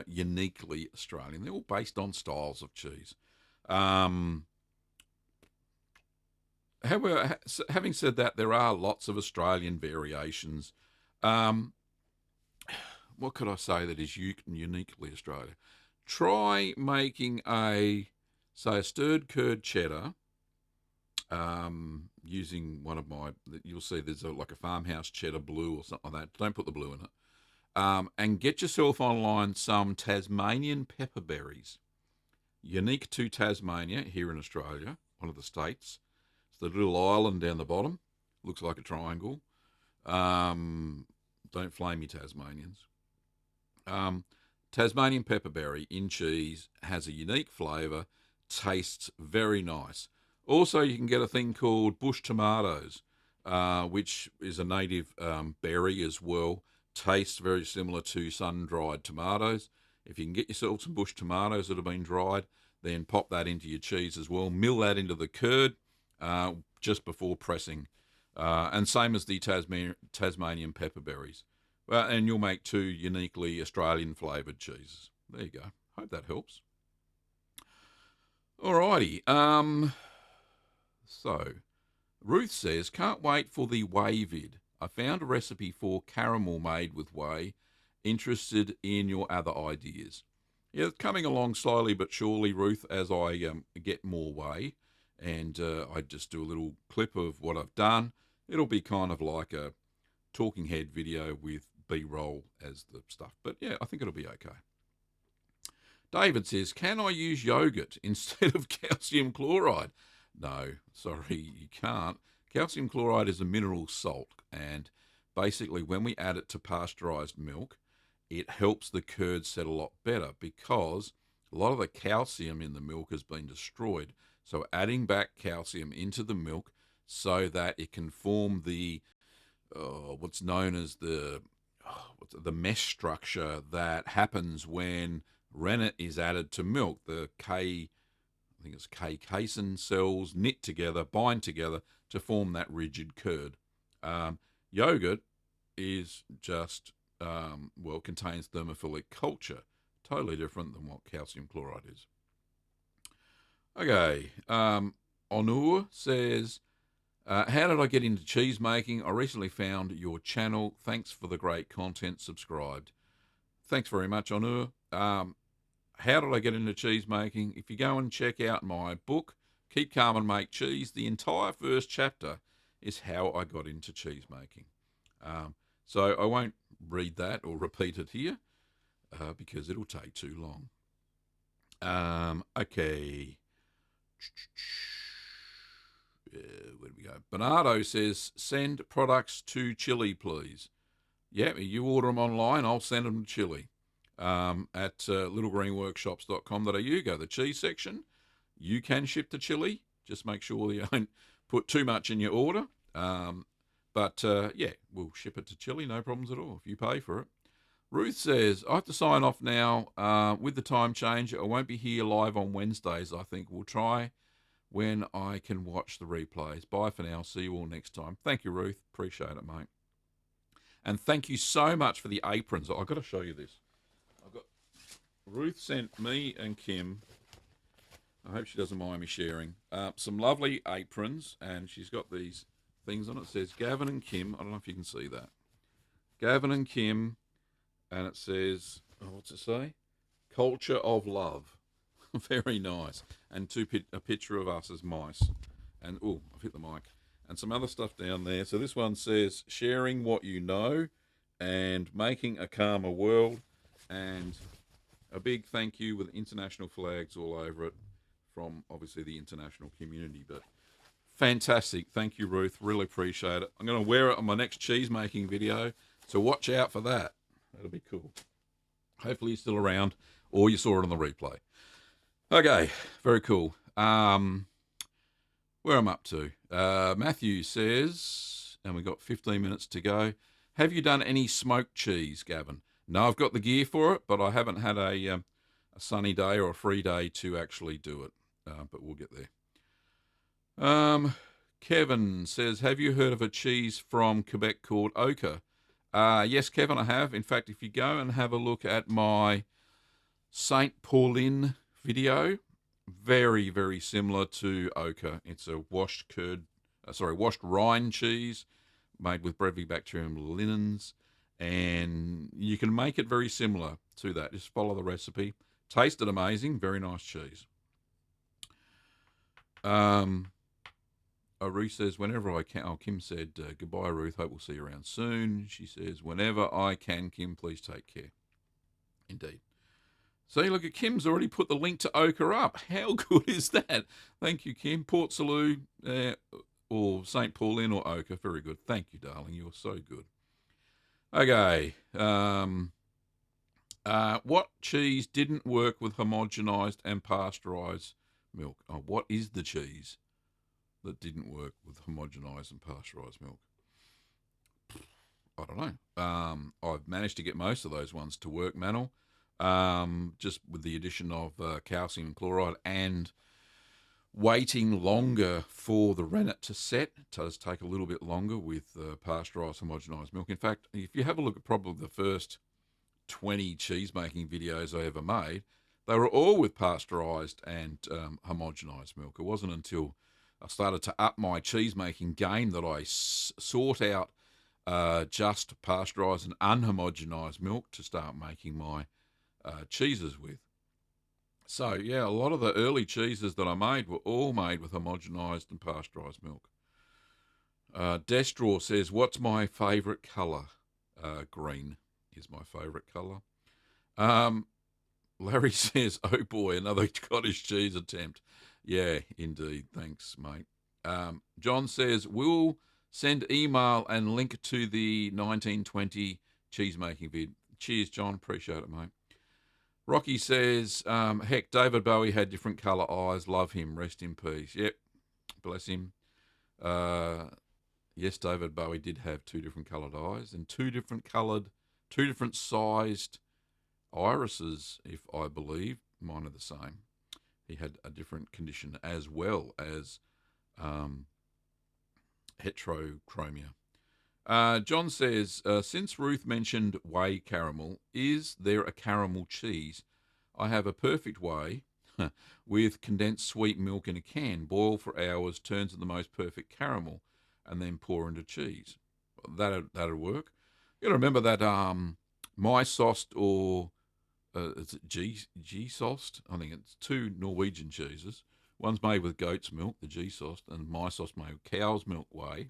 uniquely Australian. They're all based on styles of cheese. However, having said that, there are lots of Australian variations. What could I say that is uniquely Australian? Try making a stirred curd cheddar, using one of my, you'll see there's like a farmhouse cheddar blue or something like that. Don't put the blue in it. And get yourself online some Tasmanian pepper berries. Unique to Tasmania here in Australia, one of the states. It's the little island down the bottom. Looks like a triangle. Don't flame me, Tasmanians. Tasmanian pepperberry in cheese has a unique flavour, tastes very nice. Also, you can get a thing called bush tomatoes, which is a native berry as well. Tastes very similar to sun-dried tomatoes. If you can get yourself some bush tomatoes that have been dried, then pop that into your cheese as well. Mill that into the curd just before pressing. And same as the Tasmanian pepperberries. And you'll make two uniquely Australian flavoured cheeses. There you go. Hope that helps. Alrighty. So, Ruth says, can't wait for the whey vid. I found a recipe for caramel made with whey. Interested in your other ideas. Yeah, it's coming along slowly but surely, Ruth, as I get more whey. And I just do a little clip of what I've done. It'll be kind of like a talking head video with B-roll as the stuff. But yeah, I think it'll be okay. David says, can I use yogurt instead of calcium chloride? No, sorry, you can't. Calcium chloride is a mineral salt, and basically when we add it to pasteurized milk, it helps the curd set a lot better because a lot of the calcium in the milk has been destroyed. So adding back calcium into the milk so that it can form the what's known as the mesh structure that happens when rennet is added to milk. The casein cells knit together, bind together to form that rigid curd. Yogurt is just, contains thermophilic culture. Totally different than what calcium chloride is. Okay, Onur says, how did I get into cheese making? I recently found your channel. Thanks for the great content. Subscribed. Thanks very much, Onur. How did I get into cheese making? If you go and check out my book, Keep Calm and Make Cheese, the entire first chapter is how I got into cheese making. So I won't read that or repeat it here because it'll take too long. Okay. Where do we go? Bernardo says, send products to Chile, please. Yeah, you order them online, I'll send them to Chile. At littlegreenworkshops.com.au, go to the cheese section. You can ship to Chile. Just make sure you don't put too much in your order. But we'll ship it to Chile, no problems at all, if you pay for it. Ruth says, I have to sign off now with the time change. I won't be here live on Wednesdays, I think. We'll try when I can watch the replays. Bye for now. See you all next time. Thank you, Ruth. Appreciate it, mate. And thank you so much for the aprons. I've got to show you this. Ruth sent me and Kim, I hope she doesn't mind me sharing, some lovely aprons, and she's got these things on it. It says Gavin and Kim. I don't know if you can see that. Gavin and Kim, and it says, what's it say? Culture of Love. Very nice. And a picture of us as mice. And, I've hit the mic. And some other stuff down there. So this one says, sharing what you know and making a calmer world. And a big thank you with international flags all over it from, obviously, the international community. But fantastic. Thank you, Ruth. Really appreciate it. I'm going to wear it on my next cheese-making video, so watch out for that. That'll be cool. Hopefully you're still around, or you saw it on the replay. Okay, very cool. Where I'm up to. Matthew says, and we've got 15 minutes to go. Have you done any smoked cheese, Gavin? No, I've got the gear for it, but I haven't had a sunny day or a free day to actually do it. But we'll get there. Kevin says, have you heard of a cheese from Quebec called Ochre? Yes, Kevin, I have. In fact, if you go and have a look at my St. Paulin video, very, very similar to Ochre. It's a washed rind cheese made with Brevibacterium linens, and you can make it very similar to that. Just follow the recipe. Tasted amazing. Very nice cheese. Ruth says, whenever I can. Oh, Kim said, goodbye, Ruth. Hope we'll see you around soon. She says, whenever I can, Kim, please take care. Indeed. See, look at Kim's already put the link to Ochre up. How good is that? Thank you, Kim. Port Salut or St. Paulin or Ochre. Very good. Thank you, darling. You're so good. Okay. What cheese didn't work with homogenized and pasteurized milk? Oh, what is the cheese that didn't work with homogenized and pasteurized milk? I don't know. I've managed to get most of those ones to work, Manel. Just with the addition of calcium chloride and waiting longer for the rennet to set. It does take a little bit longer with pasteurised homogenised milk. In fact, if you have a look at probably the first 20 cheese making videos I ever made, they were all with pasteurised and homogenised milk. It wasn't until I started to up my cheese making game that I sought out just pasteurised and unhomogenised milk to start making my cheeses with. So, yeah, a lot of the early cheeses that I made were all made with homogenised and pasteurised milk. Destraw says, what's my favourite colour? Green is my favourite colour. Larry says, oh boy, another cottage cheese attempt. Yeah, indeed. Thanks, mate. John says, we'll send email and link to the 1920 cheese making vid. Cheers, John. Appreciate it, mate. Rocky says, heck, David Bowie had different colour eyes. Love him. Rest in peace. Yep. Bless him. Yes, David Bowie did have two different coloured eyes and two different sized irises, if I believe. Mine are the same. He had a different condition as well as heterochromia. John says, since Ruth mentioned whey caramel, is there a caramel cheese? I have a perfect whey with condensed sweet milk in a can. Boil for hours, turns to the most perfect caramel, and then pour into cheese. That'll work. You got to remember that my sauced or is it G sauced? I think it's two Norwegian cheeses. One's made with goat's milk, the G sauced, and my sauce made with cow's milk whey.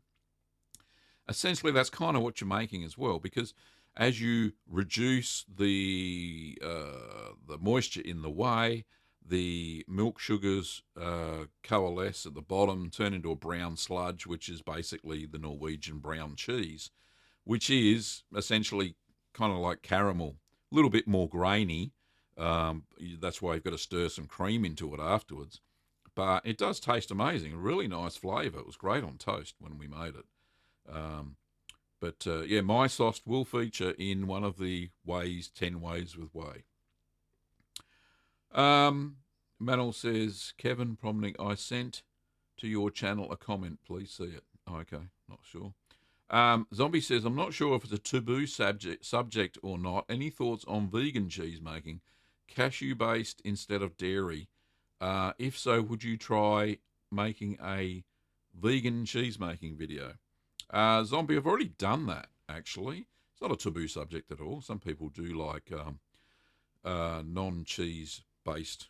Essentially, that's kind of what you're making as well, because as you reduce the moisture in the whey, the milk sugars coalesce at the bottom, turn into a brown sludge, which is basically the Norwegian brown cheese, which is essentially kind of like caramel, a little bit more grainy. That's why you've got to stir some cream into it afterwards. But it does taste amazing, a really nice flavour. It was great on toast when we made it. Yeah, my sauce will feature in one of the 10 ways with whey. Manel says, Kevin Promnick, I sent to your channel a comment. Please see it. Oh, okay, not sure. Zombie says, I'm not sure if it's a taboo subject or not. Any thoughts on vegan cheese making? Cashew-based instead of dairy. If so, would you try making a vegan cheese making video? Zombie, I've already done that, actually. It's not a taboo subject at all. Some people do like non-cheese based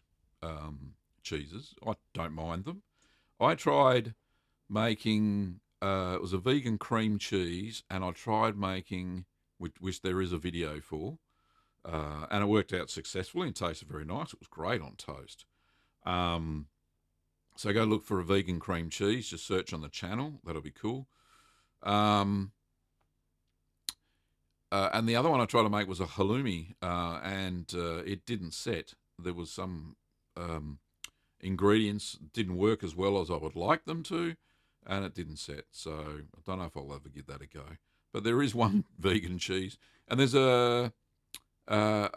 cheeses. I don't mind them. I tried making, it was a vegan cream cheese, and I tried making, which there is a video for, and it worked out successfully and tasted very nice. It was great on toast. So go look for a vegan cream cheese. Just search on the channel. That'll be cool. And the other one I tried to make was a halloumi, and it didn't set. There was some ingredients didn't work as well as I would like them to, and it didn't set. So I don't know if I'll ever give that a go. But there is one vegan cheese, and there's a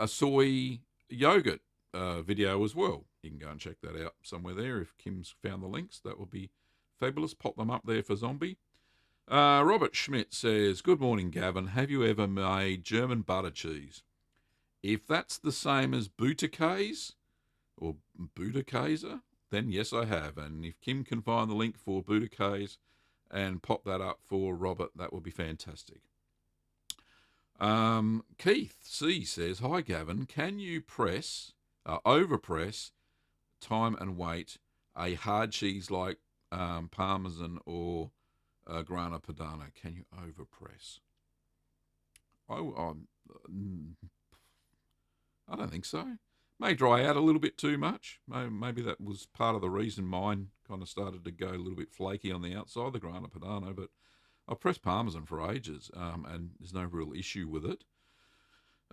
soy yogurt video as well. You can go and check that out somewhere there. If Kim's found the links, that would be fabulous. Pop them up there for Zombie. Robert Schmidt says, good morning, Gavin. Have you ever made German butter cheese? If that's the same as Butterkäse or Butterkäse, then yes, I have. And if Kim can find the link for Butterkäse and pop that up for Robert, that would be fantastic. Keith C says, hi, Gavin. Can you overpress, time and weight a hard cheese like Parmesan or Grana Padano? Can you overpress? I don't think so. May dry out a little bit too much. Maybe that was part of the reason mine kind of started to go a little bit flaky on the outside, the Grana Padano. But I've pressed Parmesan for ages, and there's no real issue with it.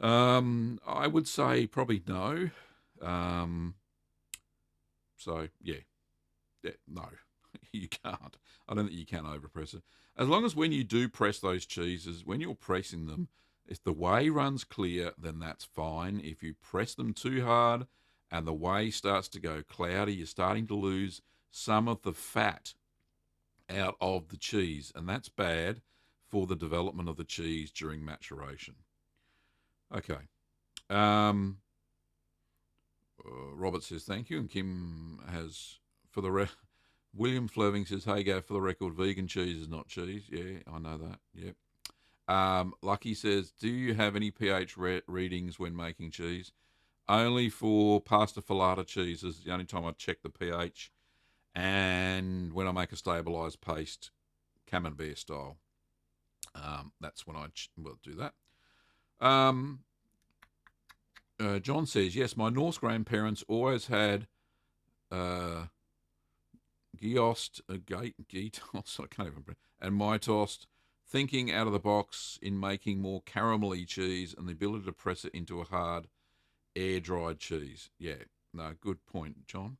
I would say probably no. So, yeah, no, you can't. I don't think you can overpress it. As long as when you do press those cheeses, when you're pressing them, if the whey runs clear, then that's fine. If you press them too hard and the whey starts to go cloudy, you're starting to lose some of the fat out of the cheese, and that's bad for the development of the cheese during maturation. Okay. Robert says thank you, and Kim has for the William Flerving says, hey, Gav, for the record, vegan cheese is not cheese. Yeah, I know that. Yep. Lucky says, do you have any pH readings when making cheese? Only for pasta filata cheese is the only time I check the pH, and when I make a stabilised paste, Camembert style. That's when I do that. John says, yes, my Norse grandparents always had Giost, Gitos, I can't even, and Mitost, thinking out of the box in making more caramelly cheese and the ability to press it into a hard, air-dried cheese. Yeah, no, good point, John.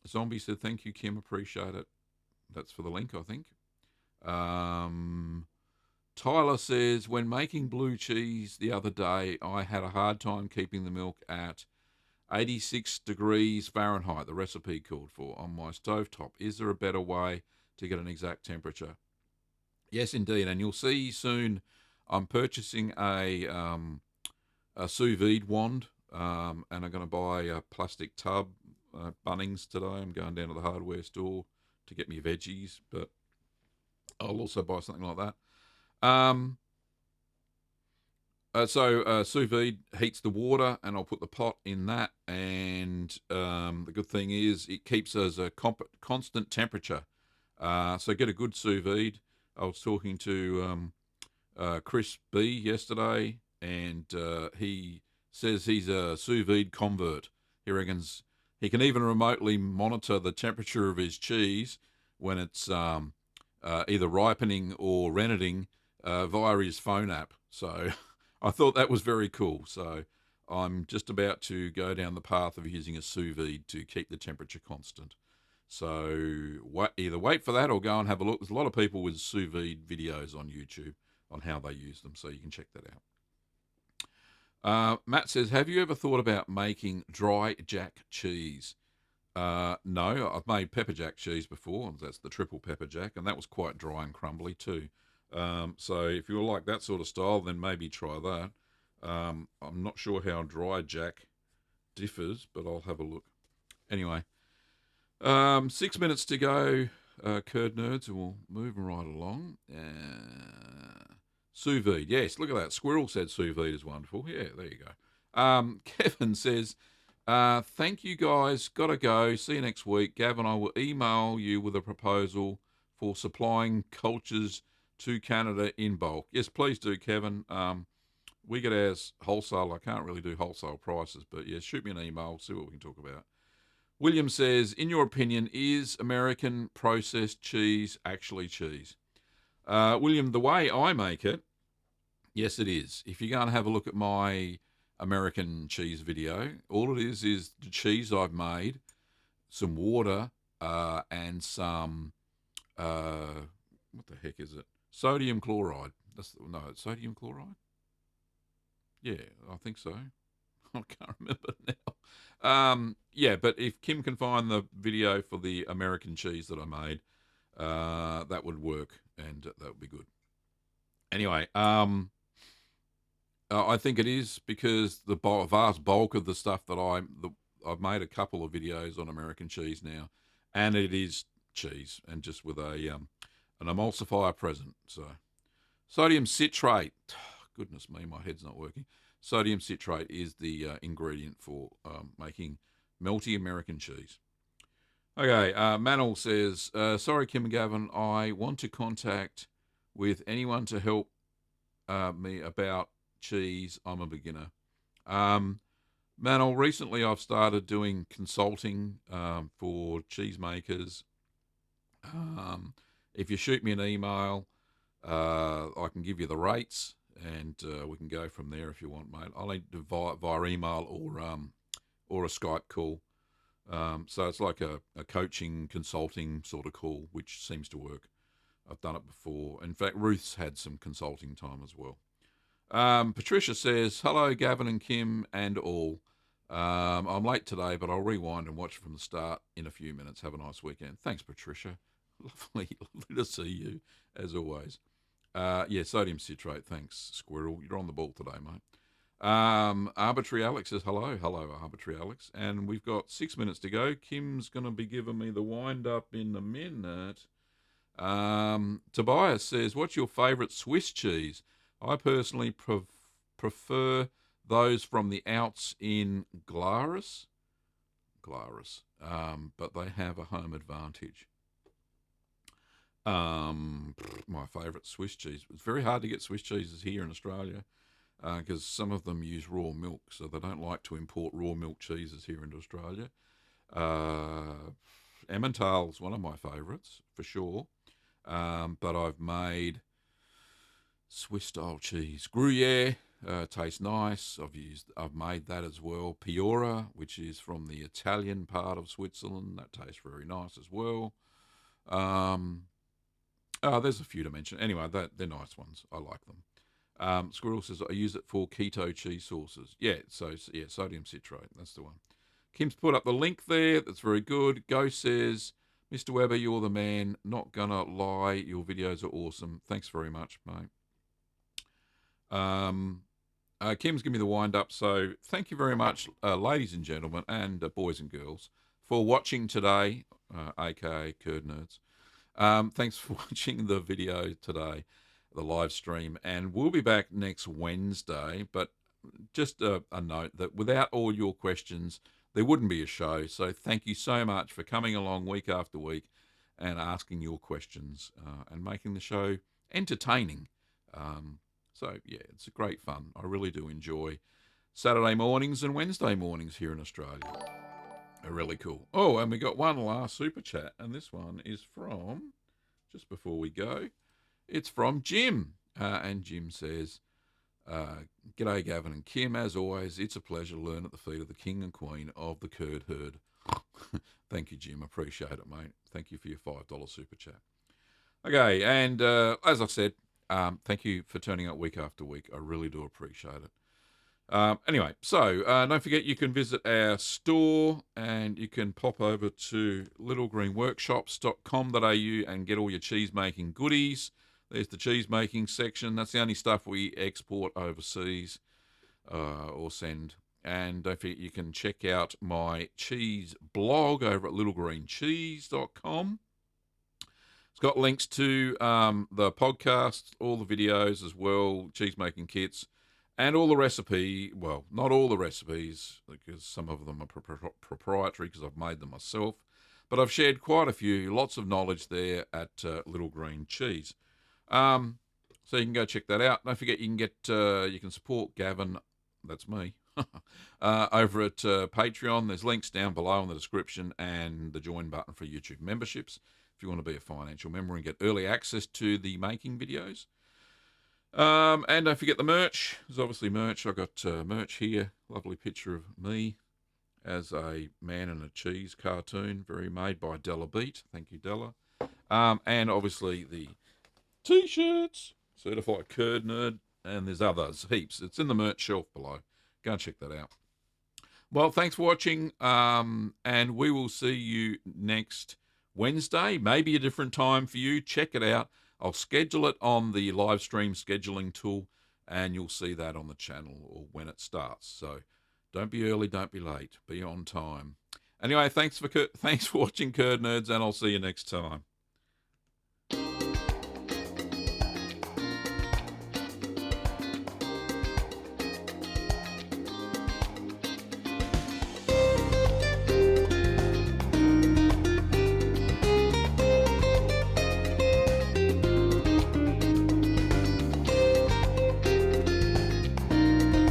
Zombie said, thank you, Kim, appreciate it. That's for the link, I think. Tyler says, when making blue cheese the other day, I had a hard time keeping the milk at 86 degrees Fahrenheit, the recipe called for, on my stovetop. Is there a better way to get an exact temperature? Yes, indeed, and you'll see soon I'm purchasing a sous vide wand, and I'm going to buy a plastic tub, Bunnings today. I'm going down to the hardware store to get me veggies, but I'll also buy something like that. So sous vide heats the water, and I'll put the pot in that, and the good thing is it keeps us a constant temperature. So get a good sous vide. I was talking to Chris B yesterday, and he says he's a sous vide convert. He reckons he can even remotely monitor the temperature of his cheese when it's either ripening or renneting via his phone app. So I thought that was very cool. So I'm just about to go down the path of using a sous vide to keep the temperature constant. So either wait for that or go and have a look. There's a lot of people with sous vide videos on YouTube on how they use them, so you can check that out. Matt says, have you ever thought about making dry jack cheese? No, I've made pepper jack cheese before. That's the triple pepper jack, and that was quite dry and crumbly too. So if you like that sort of style, then maybe try that. I'm not sure how dry jack differs, but I'll have a look. Anyway, 6 minutes to go, curd nerds, and we'll move right along. Sous vide, yes, look at that. Squirrel said sous vide is wonderful. Yeah, there you go. Kevin says, thank you guys, gotta go. See you next week. Gavin, I will email you with a proposal for supplying cultures to Canada in bulk. Yes, please do, Kevin. We get ours wholesale. I can't really do wholesale prices, but yeah, shoot me an email, see what we can talk about. William says, in your opinion, is American processed cheese actually cheese? William, the way I make it, yes, it is. If you go and have a look at my American cheese video. All it is the cheese I've made, some water, and some, what the heck is it? Sodium chloride. It's sodium chloride? Yeah, I think so. I can't remember now. Yeah, but if Kim can find the video for the American cheese that I made, that would work, and that would be good. Anyway, I think it is because the vast bulk of the stuff that I've made a couple of videos on American cheese now, and it is cheese, and just with an emulsifier present. So, sodium citrate. Goodness me, my head's not working. Sodium citrate is the ingredient for making melty American cheese. Okay, Manel says, sorry, Kim and Gavin, I want to contact with anyone to help me about cheese. I'm a beginner. Manel, recently I've started doing consulting for cheesemakers. If you shoot me an email, I can give you the rates, and we can go from there if you want, mate. I'll need to via email or a Skype call. So it's like a coaching, consulting sort of call, which seems to work. I've done it before. In fact, Ruth's had some consulting time as well. Patricia says, hello, Gavin and Kim and all. I'm late today, but I'll rewind and watch it from the start in a few minutes. Have a nice weekend. Thanks, Patricia. Lovely to see you, as always. Yeah, sodium citrate. Thanks, Squirrel. You're on the ball today, mate. Arbitrary Alex says, hello, Arbitrary Alex. And we've got 6 minutes to go. Kim's going to be giving me the wind up in a minute. Tobias says, what's your favourite Swiss cheese? I personally prefer those from the Outs in Glarus, but they have a home advantage. My favourite Swiss cheese. It's very hard to get Swiss cheeses here in Australia because some of them use raw milk, so they don't like to import raw milk cheeses here into Australia. Emmental's one of my favourites, for sure. But I've made Swiss-style cheese. Gruyere tastes nice. I've made that as well. Piora, which is from the Italian part of Switzerland, that tastes very nice as well. There's a few to mention. Anyway, they're nice ones. I like them. Squirrel says, I use it for keto cheese sauces. Yeah, sodium citrate. That's the one. Kim's put up the link there. That's very good. Go says, Mr. Weber, you're the man. Not gonna lie, your videos are awesome. Thanks very much, mate. Kim's giving me the wind up. So thank you very much, ladies and gentlemen, and boys and girls, for watching today, aka Curd Nerds. Thanks for watching the video today, the live stream, and we'll be back next Wednesday. But just a note that without all your questions, there wouldn't be a show. So thank you so much for coming along week after week and asking your questions and making the show entertaining. So yeah, it's a great fun. I really do enjoy Saturday mornings and Wednesday mornings here in Australia. They're really cool. Oh, and we got one last super chat, and this one is from, just before we go, it's from Jim. And Jim says, G'day, Gavin and Kim. As always, it's a pleasure to learn at the feet of the king and queen of the curd herd. Thank you, Jim. Appreciate it, mate. Thank you for your $5 super chat. Okay, and as I said, thank you for turning up week after week. I really do appreciate it. Anyway, so don't forget you can visit our store and you can pop over to littlegreenworkshops.com.au and get all your cheese making goodies. There's the cheese making section. That's the only stuff we export overseas or send. And don't forget you can check out my cheese blog over at littlegreencheese.com. It's got links to the podcast, all the videos as well, cheese making kits. And all the recipe, well, not all the recipes, because some of them are proprietary because I've made them myself. But I've shared quite a few, lots of knowledge there at Little Green Cheese. So you can go check that out. Don't forget you can support Gavin, that's me, over at Patreon. There's links down below in the description and the join button for YouTube memberships if you want to be a financial member and get early access to the making videos. And don't forget the merch. There's obviously merch. I got merch here. Lovely picture of me as a man in a cheese cartoon, very made by Della Beat. Thank you, Della. And obviously the T-shirts, certified curd nerd, and there's others, heaps. It's in the merch shelf below. Go and check that out. Well, thanks for watching, and we will see you next Wednesday, maybe a different time for you. Check it out. I'll schedule it on the live stream scheduling tool, and you'll see that on the channel or when it starts. So don't be early, don't be late. Be on time. Anyway, thanks for watching, Curd Nerds, and I'll see you next time.